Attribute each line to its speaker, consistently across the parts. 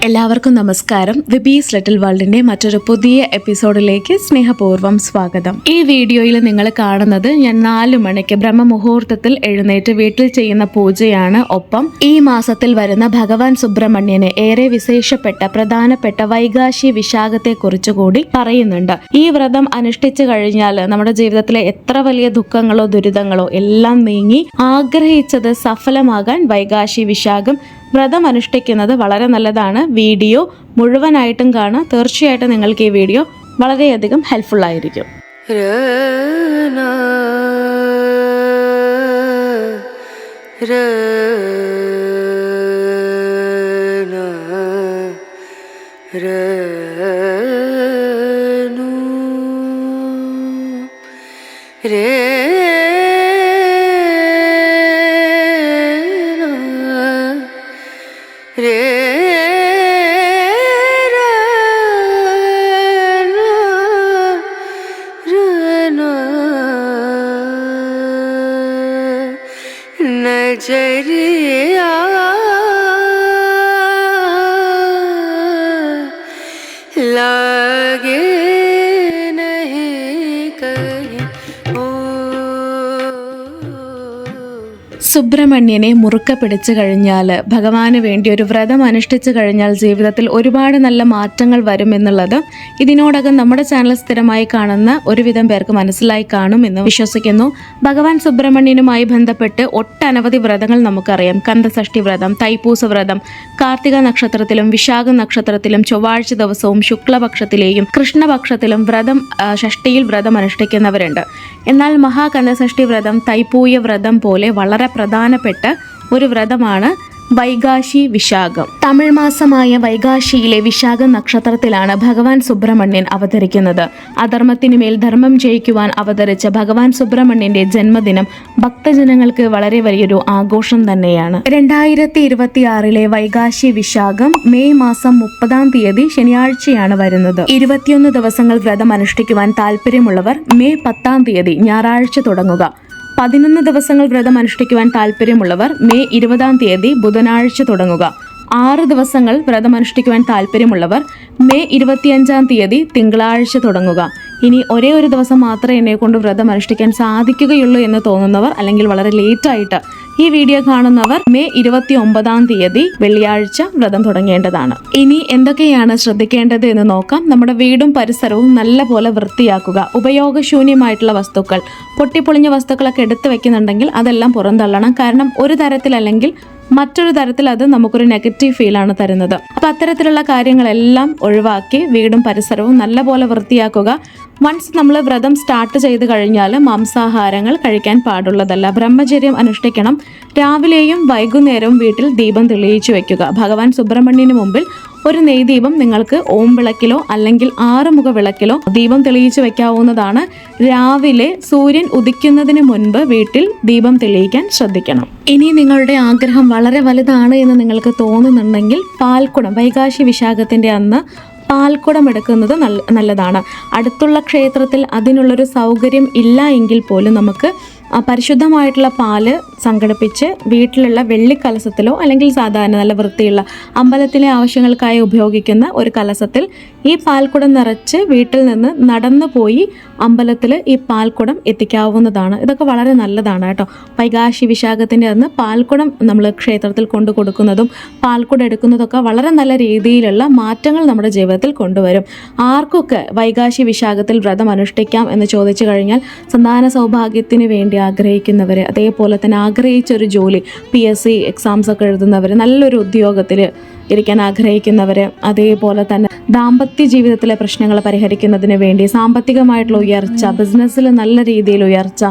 Speaker 1: എല്ലാവർക്കും നമസ്കാരം. വിബീസ് ലിറ്റിൽ വേൾഡിന്റെ മറ്റൊരു പുതിയ എപ്പിസോഡിലേക്ക് സ്നേഹപൂർവ്വം സ്വാഗതം. ഈ വീഡിയോയിൽ നിങ്ങൾ കാണുന്നത് ഞാൻ 4 മണിക്ക് ബ്രഹ്മമുഹൂർത്തത്തിൽ എഴുന്നേറ്റ് വീട്ടിൽ ചെയ്യുന്ന പൂജയാണ്. ഒപ്പം ഈ മാസത്തിൽ വരുന്ന ഭഗവാൻ സുബ്രഹ്മണ്യന് ഏറെ വിശേഷപ്പെട്ട പ്രധാനപ്പെട്ട വൈകാശി വിശാഖത്തെ കുറിച്ച് കൂടി പറയുന്നുണ്ട്. ഈ വ്രതം അനുഷ്ഠിച്ചു കഴിഞ്ഞാൽ നമ്മുടെ ജീവിതത്തിലെ എത്ര വലിയ ദുഃഖങ്ങളോ ദുരിതങ്ങളോ എല്ലാം നീങ്ങി ആഗ്രഹിച്ചത് സഫലമാകാൻ വൈകാശി വിശാഖം വ്രതം അനുഷ്ഠിക്കുന്നത് വളരെ നല്ലതാണ്. വീഡിയോ മുഴുവനായിട്ടും കാണാം. തീർച്ചയായിട്ടും നിങ്ങൾക്ക് ഈ വീഡിയോ വളരെയധികം ഹെൽപ്ഫുൾ ആയിരിക്കും.
Speaker 2: नजरिया लागे नहीं कहीं
Speaker 1: സുബ്രഹ്മണ്യനെ മുറുക്ക പിടിച്ചു കഴിഞ്ഞാൽ, ഭഗവാന് വേണ്ടി ഒരു വ്രതം അനുഷ്ഠിച്ചു കഴിഞ്ഞാൽ ജീവിതത്തിൽ ഒരുപാട് നല്ല മാറ്റങ്ങൾ വരും എന്നുള്ളത് ഇതിനോടകം നമ്മുടെ ചാനൽ സ്ഥിരമായി കാണുന്ന ഒരുവിധം പേർക്ക് മനസ്സിലായി കാണും എന്ന് വിശ്വസിക്കുന്നു. ഭഗവാൻ സുബ്രഹ്മണ്യനുമായി ബന്ധപ്പെട്ട് ഒട്ടനവധി വ്രതങ്ങൾ നമുക്കറിയാം. കന്ദഷഷ്ഠി വ്രതം, തൈപ്പൂസ വ്രതം, കാർത്തിക നക്ഷത്രത്തിലും വിശാഖ നക്ഷത്രത്തിലും ചൊവ്വാഴ്ച ദിവസവും ശുക്ലപക്ഷത്തിലെയും കൃഷ്ണപക്ഷത്തിലും ഷഷ്ടിയിൽ വ്രതം അനുഷ്ഠിക്കുന്നവരുണ്ട്. എന്നാൽ മഹാകന്ദഷഷ്ഠി വ്രതം, തൈപ്പൂയ വ്രതം പോലെ വളരെ പ്രധാനപ്പെട്ട ഒരു വ്രതമാണ് വൈകാശി വിശാഖം. തമിഴ് മാസമായ വൈകാശിയിലെ വിശാഖ നക്ഷത്രത്തിലാണ് ഭഗവാൻ സുബ്രഹ്മണ്യൻ അവതരിക്കുന്നത്. അധർമ്മത്തിനുമേൽ ധർമ്മം ജയിക്കുവാൻ അവതരിച്ച ഭഗവാൻ സുബ്രഹ്മണ്യന്റെ ജന്മദിനം ഭക്തജനങ്ങൾക്ക് വളരെ വലിയൊരു ആഘോഷം തന്നെയാണ്. 2026 വൈകാശി വിശാഖം മെയ് മാസം 30 ശനിയാഴ്ചയാണ് വരുന്നത്. 21 ദിവസങ്ങൾ വ്രതം അനുഷ്ഠിക്കുവാൻ താല്പര്യമുള്ളവർ മെയ് 10 ഞായറാഴ്ച തുടങ്ങുക. 11 ദിവസങ്ങൾ വ്രതം അനുഷ്ഠിക്കുവാൻ താല്പര്യമുള്ളവർ മെയ് 20 ബുധനാഴ്ച തുടങ്ങുക. 6 ദിവസങ്ങൾ വ്രതം അനുഷ്ഠിക്കുവാൻ താല്പര്യമുള്ളവർ മെയ് 25 തിങ്കളാഴ്ച തുടങ്ങുക. ഇനി ഒരേ ഒരു ദിവസം മാത്രമേ എന്നെ കൊണ്ട് വ്രതം അനുഷ്ഠിക്കാൻ സാധിക്കുകയുള്ളൂ എന്ന് തോന്നുന്നവർ, അല്ലെങ്കിൽ വളരെ ലേറ്റായിട്ട് ഈ വീഡിയോ കാണുന്നവർ മെയ് 29 വെള്ളിയാഴ്ച വ്രതം തുടങ്ങേണ്ടതാണ്. ഇനി എന്തൊക്കെയാണ് ശ്രദ്ധിക്കേണ്ടത് എന്ന് നോക്കാം. നമ്മുടെ വീടും പരിസരവും നല്ല പോലെ വൃത്തിയാക്കുക. ഉപയോഗശൂന്യമായിട്ടുള്ള വസ്തുക്കൾ, പൊട്ടിപ്പൊളിഞ്ഞ വസ്തുക്കളൊക്കെ എടുത്തു വെക്കുന്നുണ്ടെങ്കിൽ അതെല്ലാം പുറന്തള്ളണം. കാരണം ഒരു തരത്തിലല്ലെങ്കിൽ മറ്റൊരു തരത്തിൽ അത് നമുക്കൊരു നെഗറ്റീവ് ഫീലാണ് തരുന്നത്. അപ്പം അത്തരത്തിലുള്ള കാര്യങ്ങളെല്ലാം ഒഴിവാക്കി വീടും പരിസരവും നല്ലപോലെ വൃത്തിയാക്കുക. വൺസ് നമ്മൾ വ്രതം സ്റ്റാർട്ട് ചെയ്ത് കഴിഞ്ഞാൽ മാംസാഹാരങ്ങൾ കഴിക്കാൻ പാടുള്ളതല്ല. ബ്രഹ്മചര്യം അനുഷ്ഠിക്കണം. രാവിലെയും വൈകുന്നേരവും വീട്ടിൽ ദീപം തെളിയിച്ചു വെക്കുക. ഭഗവാൻ സുബ്രഹ്മണ്യന് മുമ്പിൽ ഒരു നെയ്ദീപം നിങ്ങൾക്ക് ഓം വിളക്കിലോ അല്ലെങ്കിൽ 6 മുഖ വിളക്കിലോ ദീപം തെളിയിച്ചു വെക്കാവുന്നതാണ്. രാവിലെ സൂര്യൻ ഉദിക്കുന്നതിന് മുൻപ് വീട്ടിൽ ദീപം തെളിയിക്കാൻ ശ്രദ്ധിക്കണം. ഇനി നിങ്ങളുടെ ആഗ്രഹം വളരെ വലുതാണ് എന്ന് നിങ്ങൾക്ക് തോന്നുന്നുണ്ടെങ്കിൽ പാൽക്കുടം, വൈകാശി വിശാഖത്തിന്റെ അന്ന് പാൽക്കുടം എടുക്കുന്നത് നല്ലതാണ്. അടുത്തുള്ള ക്ഷേത്രത്തിൽ അതിനുള്ളൊരു സൗകര്യം ഇല്ല എങ്കിൽ പോലും നമുക്ക് പരിശുദ്ധമായിട്ടുള്ള പാല് സംഘടിപ്പിച്ച് വീട്ടിലുള്ള വെള്ളിക്കലസത്തിലോ അല്ലെങ്കിൽ സാധാരണ നല്ല വൃത്തിയുള്ള അമ്പലത്തിലെ ആവശ്യങ്ങൾക്കായി ഉപയോഗിക്കുന്ന ഒരു കലസത്തിൽ ഈ പാൽക്കുടം നിറച്ച് വീട്ടിൽ നിന്ന് നടന്നു പോയി അമ്പലത്തിൽ ഈ പാൽക്കുടം എത്തിക്കാവുന്നതാണ്. ഇതൊക്കെ വളരെ നല്ലതാണ് കേട്ടോ. വൈകാശി വിശാഖത്തിൻ്റെ അന്ന് പാൽക്കുടം നമ്മൾ ക്ഷേത്രത്തിൽ കൊണ്ടു കൊടുക്കുന്നതും പാൽക്കുടം എടുക്കുന്നതൊക്കെ വളരെ നല്ല രീതിയിലുള്ള മാറ്റങ്ങൾ നമ്മുടെ ജീവിതത്തിൽ കൊണ്ടുവരും. ആർക്കൊക്കെ വൈകാശി വിശാഖത്തിൽ വ്രതം അനുഷ്ഠിക്കാം എന്ന് ചോദിച്ചു കഴിഞ്ഞാൽ, സന്താന സൗഭാഗ്യത്തിന് വേണ്ടി ആഗ്രഹിക്കുന്നവർ, അതേപോലെ തന്നെ ആഗ്രഹിച്ചൊരു ജോലി, PSC എക്സാംസ് ഒക്കെ എഴുതുന്നവർ, നല്ലൊരു ഉദ്യോഗത്തിൽ ഇരിക്കാൻ ആഗ്രഹിക്കുന്നവർ, അതേപോലെ തന്നെ ദാമ്പത്യ ജീവിതത്തിലെ പ്രശ്നങ്ങൾ പരിഹരിക്കുന്നതിന് വേണ്ടി സാമ്പത്തികമായിട്ടുള്ള ഉയർച്ച, ബിസിനസ്സിൽ നല്ല രീതിയിൽ ഉയർച്ച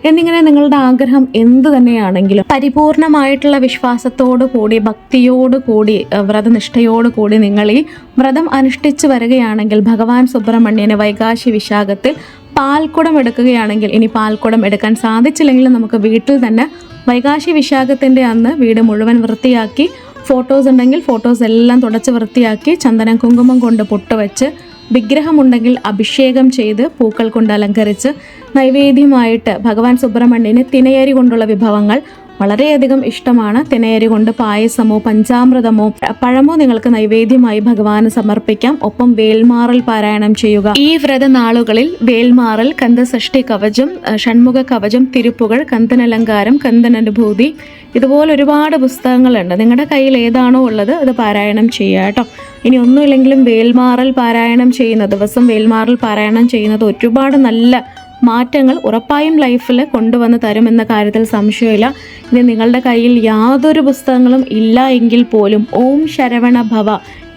Speaker 1: എന്നിങ്ങനെ നിങ്ങളുടെ ആഗ്രഹം എന്ത് തന്നെയാണെങ്കിലും പരിപൂർണമായിട്ടുള്ള വിശ്വാസത്തോടു കൂടി, ഭക്തിയോടു കൂടി, വ്രതനിഷ്ഠയോടു കൂടി നിങ്ങൾ ഈ വ്രതം അനുഷ്ഠിച്ചു വരികയാണെങ്കിൽ ഭഗവാൻ സുബ്രഹ്മണ്യന് വൈകാശി വിശാഖത്തിൽ പാൽക്കുടം എടുക്കുകയാണെങ്കിൽ, ഇനി പാൽക്കുടം എടുക്കാൻ സാധിച്ചില്ലെങ്കിൽ നമുക്ക് വീട്ടിൽ തന്നെ വൈകാശി വിശാഖത്തിൻ്റെ അന്ന് വീട് മുഴുവൻ വൃത്തിയാക്കി, ഫോട്ടോസ് ഉണ്ടെങ്കിൽ ഫോട്ടോസ് എല്ലാം തുടച്ച് വൃത്തിയാക്കി, ചന്ദനം കുങ്കുമം കൊണ്ട് പൊട്ടുവെച്ച്, വിഗ്രഹമുണ്ടെങ്കിൽ അഭിഷേകം ചെയ്ത് പൂക്കൾ കൊണ്ട് അലങ്കരിച്ച്, നൈവേദ്യമായിട്ട് ഭഗവാൻ സുബ്രഹ്മണ്യന് തിനയരി കൊണ്ടുള്ള വിഭവങ്ങൾ വളരെയധികം ഇഷ്ടമാണ്. തിനയരി കൊണ്ട് പായസമോ പഞ്ചാമൃതമോ പഴമോ നിങ്ങൾക്ക് നൈവേദ്യമായി ഭഗവാന് സമർപ്പിക്കാം. ഒപ്പം വേൽമാറൽ പാരായണം ചെയ്യുക. ഈ വ്രതനാളുകളിൽ വേൽമാറൽ, കന്ദസഷ്ടി കവചം, ഷൺമുഖ കവചം, തിരുപ്പുകൾ, കന്ദനലങ്കാരം, കന്ദനനുഭൂതി, ഇതുപോലെ ഒരുപാട് പുസ്തകങ്ങളുണ്ട്. നിങ്ങളുടെ കയ്യിൽ ഏതാണോ ഉള്ളത് അത് പാരായണം ചെയ്യുക കേട്ടോ. ഇനി ഒന്നുമില്ലെങ്കിലും വേൽമാറൽ പാരായണം ചെയ്യുന്ന ദിവസം വേൽമാറൽ പാരായണം ചെയ്യുന്നത് ഒരുപാട് നല്ല മാറ്റങ്ങൾ ഉറപ്പായും ലൈഫിൽ കൊണ്ടുവന്ന് തരുമെന്ന കാര്യത്തിൽ സംശയമില്ല. ഇനി നിങ്ങളുടെ കയ്യിൽ യാതൊരു പുസ്തകങ്ങളും ഇല്ല എങ്കിൽ പോലും ഓം ശരവണ ഭവ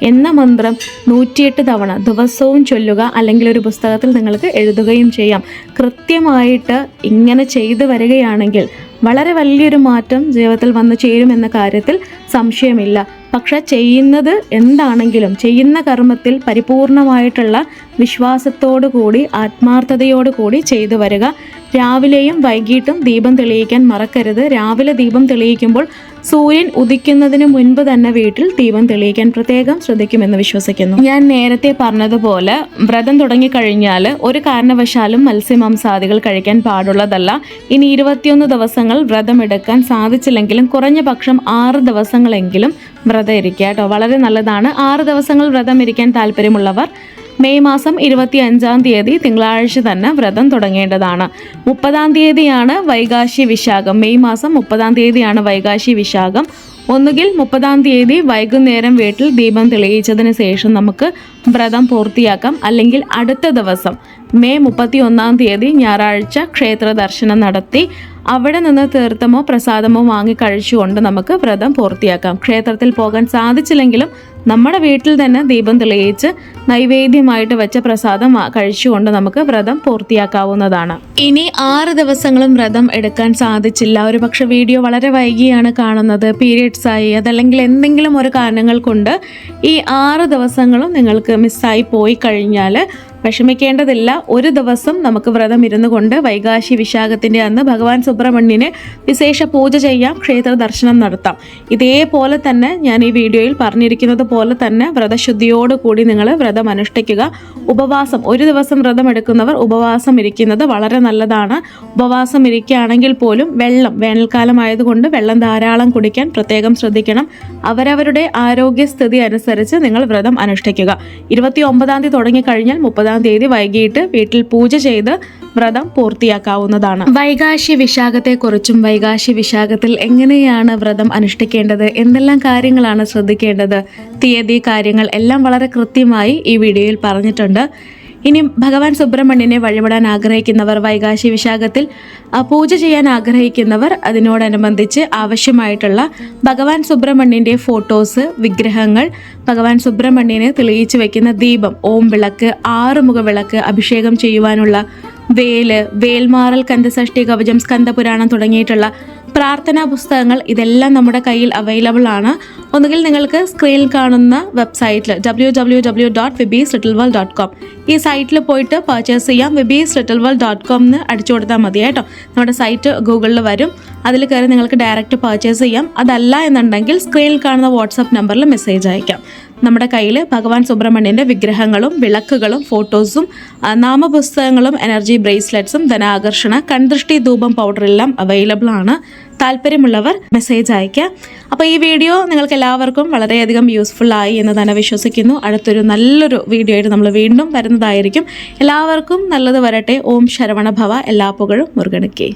Speaker 1: എന്ന മന്ത്രം 108 തവണ ദിവസവും ചൊല്ലുക. അല്ലെങ്കിൽ ഒരു പുസ്തകത്തിൽ നിങ്ങൾക്ക് എഴുതുകയും ചെയ്യാം. കൃത്യമായിട്ട് ഇങ്ങനെ ചെയ്തു വരികയാണെങ്കിൽ വളരെ വലിയൊരു മാറ്റം ജീവിതത്തിൽ വന്നു ചേരുമെന്ന കാര്യത്തിൽ സംശയമില്ല. പക്ഷെ ചെയ്യുന്നത് എന്താണെങ്കിലും ചെയ്യുന്ന കർമ്മത്തിൽ പരിപൂർണമായിട്ടുള്ള വിശ്വാസത്തോടു കൂടി ആത്മാർത്ഥതയോടു കൂടി ചെയ്തു വരിക. രാവിലെയും വൈകിട്ടും ദീപം തെളിയിക്കാൻ മറക്കരുത്. രാവിലെ ദീപം തെളിയിക്കുമ്പോൾ സൂര്യൻ ഉദിക്കുന്നതിന് മുൻപ് തന്നെ വീട്ടിൽ ദീപം തെളിയിക്കാൻ പ്രത്യേകം ശ്രദ്ധിക്കുമെന്ന് വിശ്വസിക്കുന്നു. ഞാൻ നേരത്തെ പറഞ്ഞതുപോലെ വ്രതം തുടങ്ങിക്കഴിഞ്ഞാൽ ഒരു കാരണവശാലും മത്സ്യമാംസാദികൾ കഴിക്കാൻ പാടുള്ളതല്ല. ഇനി 21 ദിവസങ്ങൾ വ്രതം എടുക്കാൻ സാധിച്ചില്ലെങ്കിലും കുറഞ്ഞ പക്ഷം 6 ദിവസങ്ങളെങ്കിലും വ്രതം ഇരിക്കുക കേട്ടോ. വളരെ നല്ലതാണ്. 6 ദിവസങ്ങൾ വ്രതം ഇരിക്കാൻ താല്പര്യമുള്ളവർ മെയ് മാസം 25-ാം തീയതി തിങ്കളാഴ്ച തന്നെ വ്രതം തുടങ്ങേണ്ടതാണ്. 30-ാം തീയതിയാണ് വൈകാശി വിശാഖം. മെയ് മാസം 30-ാം തീയതിയാണ് വൈകാശി വിശാഖം. ഒന്നുകിൽ 30-ാം തീയതി വൈകുന്നേരം വീട്ടിൽ ദീപം തെളിയിച്ചതിന് ശേഷം നമുക്ക് വ്രതം പൂർത്തിയാക്കാം. അല്ലെങ്കിൽ അടുത്ത ദിവസം മെയ് 31-ാം തീയതി ഞായറാഴ്ച ക്ഷേത്ര ദർശനം നടത്തി അവിടെ നിന്ന് തീർത്ഥമോ പ്രസാദമോ വാങ്ങി കഴിച്ചുകൊണ്ട് നമുക്ക് വ്രതം പൂർത്തിയാക്കാം. ക്ഷേത്രത്തിൽ പോകാൻ സാധിച്ചില്ലെങ്കിലും നമ്മുടെ വീട്ടിൽ തന്നെ ദീപം തെളിയിച്ച് നൈവേദ്യമായിട്ട് വെച്ച പ്രസാദം കഴിച്ചുകൊണ്ട് നമുക്ക് വ്രതം പൂർത്തിയാക്കാവുന്നതാണ്. ഇനി 6 ദിവസങ്ങളും വ്രതം എടുക്കാൻ സാധിച്ചില്ല, ഒരു പക്ഷെ വീഡിയോ വളരെ വൈകിയാണ് കാണുന്നത്, പീരിയഡ്സ് ആയി, അതല്ലെങ്കിൽ എന്തെങ്കിലും ഒരു കാരണങ്ങൾ കൊണ്ട് ഈ 6 ദിവസങ്ങളും നിങ്ങൾക്ക് മിസ്സായി പോയി കഴിഞ്ഞാൽ വിഷമിക്കേണ്ടതില്ല. ഒരു ദിവസം നമുക്ക് വ്രതം ഇരുന്നു കൊണ്ട് വൈകാശി വിശാഖത്തിൻ്റെ അന്ന് ഭഗവാൻ സുബ്രഹ്മണ്യന് വിശേഷ പൂജ ചെയ്യാം, ക്ഷേത്ര ദർശനം നടത്താം. ഇതേപോലെ തന്നെ ഞാൻ ഈ വീഡിയോയിൽ പറഞ്ഞിരിക്കുന്നത് പോലെ തന്നെ വ്രതശുദ്ധിയോടുകൂടി നിങ്ങൾ വ്രതം അനുഷ്ഠിക്കുക. ഉപവാസം, ഒരു ദിവസം വ്രതം എടുക്കുന്നവർ ഉപവാസം ഇരിക്കുന്നത് വളരെ നല്ലതാണ്. ഉപവാസം ഇരിക്കുകയാണെങ്കിൽ പോലും വെള്ളം, വേനൽക്കാലം ആയതുകൊണ്ട് വെള്ളം ധാരാളം കുടിക്കാൻ പ്രത്യേകം ശ്രദ്ധിക്കണം. അവരവരുടെ ആരോഗ്യസ്ഥിതി അനുസരിച്ച് നിങ്ങൾ വ്രതം അനുഷ്ഠിക്കുക. 29-ാം തീയതി തുടങ്ങിക്കഴിഞ്ഞാൽ 30-ാം തീയതി വൈകിട്ട് വീട്ടിൽ പൂജ ചെയ്ത് വ്രതം പൂർത്തിയാക്കാവുന്നതാണ്. വൈകാശി വിശാഖത്തെക്കുറിച്ചും വൈകാശി വിശാഖത്തിൽ എങ്ങനെയാണ് വ്രതം അനുഷ്ഠിക്കേണ്ടത്, എന്തെല്ലാം കാര്യങ്ങളാണ് ശ്രദ്ധിക്കേണ്ടത്, തീയതി, കാര്യങ്ങൾ എല്ലാം വളരെ കൃത്യമായി ഈ വീഡിയോയിൽ പറഞ്ഞിട്ടുണ്ട്. ഇനി ഭഗവാൻ സുബ്രഹ്മണ്യനെ വഴിപെടാൻ ആഗ്രഹിക്കുന്നവർ, വൈകാശി വിശാഖത്തിൽ പൂജ ചെയ്യാൻ ആഗ്രഹിക്കുന്നവർ, അതിനോടനുബന്ധിച്ച് ആവശ്യമായിട്ടുള്ള ഭഗവാൻ സുബ്രഹ്മണ്യൻ്റെ ഫോട്ടോസ്, വിഗ്രഹങ്ങൾ, ഭഗവാൻ സുബ്രഹ്മണ്യനെ തെളിയിച്ചു വെക്കുന്ന ദീപം, ഓം വിളക്ക്, 6 മുഖ വിളക്ക്, അഭിഷേകം ചെയ്യുവാനുള്ള വേല്, വേൽമാറൽ, കന്ദസഷ്ടി കവചം, സ്കന്ദപുരാണം തുടങ്ങിയിട്ടുള്ള പ്രാർത്ഥനാ പുസ്തകങ്ങൾ, ഇതെല്ലാം നമ്മുടെ കയ്യിൽ അവൈലബിൾ ആണ്. ഒന്നുകിൽ നിങ്ങൾക്ക് സ്ക്രീനിൽ കാണുന്ന വെബ്സൈറ്റിൽ www.vibislittleworld.com ഈ സൈറ്റിൽ പോയിട്ട് പർച്ചേസ് ചെയ്യാം. vibislittleworld.com എന്ന് അടിച്ചു കൊടുത്താൽ മതി കേട്ടോ. നമ്മുടെ സൈറ്റ് ഗൂഗിളിൽ വരും, അതിൽ കയറി നിങ്ങൾക്ക് ഡയറക്റ്റ് പർച്ചേസ് ചെയ്യാം. അതല്ല എന്നുണ്ടെങ്കിൽ സ്ക്രീനിൽ കാണുന്ന വാട്സപ്പ് നമ്പറിൽ മെസ്സേജ് അയക്കാം. നമ്മുടെ കയ്യിൽ ഭഗവാൻ സുബ്രഹ്മണ്യൻ്റെ വിഗ്രഹങ്ങളും വിളക്കുകളും ഫോട്ടോസും നാമപുസ്തകങ്ങളും എനർജി ബ്രേസ്ലെറ്റ്സും ധനാകർഷണ കൺദൃഷ്ടി ധൂപം പൗഡറെല്ലാം അവൈലബിൾ ആണ്. താല്പര്യമുള്ളവർ മെസ്സേജ് അയയ്ക്കുക. അപ്പോൾ ഈ വീഡിയോ നിങ്ങൾക്ക് എല്ലാവർക്കും വളരെയധികം യൂസ്ഫുൾ ആയി എന്ന് തന്നെ വിശ്വസിക്കുന്നു. അടുത്തൊരു നല്ലൊരു വീഡിയോ ആയിട്ട് നമ്മൾ വീണ്ടും വരുന്നതായിരിക്കും. എല്ലാവർക്കും നല്ലത് വരട്ടെ. ഓം ശരവണ ഭവ. എല്ലാ പുകഴും മുരുകനുക്കേ.